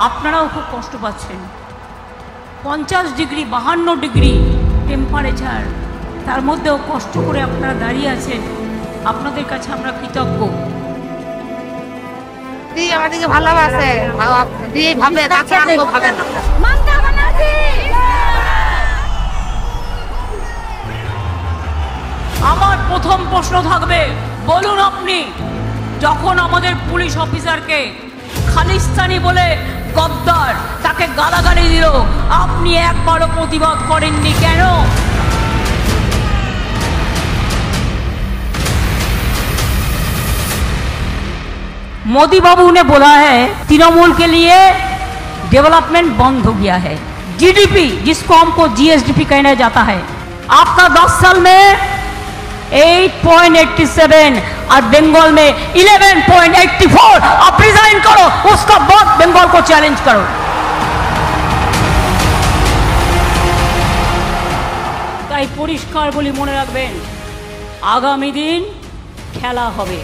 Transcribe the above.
আপনারাও খুব কষ্ট পাচ্ছেন। 50 ডিগ্রি 52 ডিগ্রি টেম্পারেচার, তার মধ্যেও কষ্ট করে আপনারা দাঁড়িয়ে আছেন। আপনাদের কাছে আমরা কৃতজ্ঞ। আমাদেরকে ভালোবাসে, ভাবে ভাবে না। আমার প্রথম প্রশ্ন থাকবে, বলুন আপনি যখন আমাদের পুলিশ অফিসারকে খালিস্তানি বলে গদ্দার তাকে গালাগালি দিল, আপনি একবারও প্রতিবাদ করেননি কেন? मोदी बाबू ने बोला है तृणमूल के लिए डेवलपमेंट बंद हो गया है। जीडीपी जिसको हमको जीएसडीपी कहना जाता है, आपका 10 साल में 8.87 और बंगाल में 11.84। आप रिजाइन करो, उसका बाद बंगाल को चैलेंज करो। তাই পরিষ্কার বলি মনে রাখবেন, আগামী দিন খেলা হবে।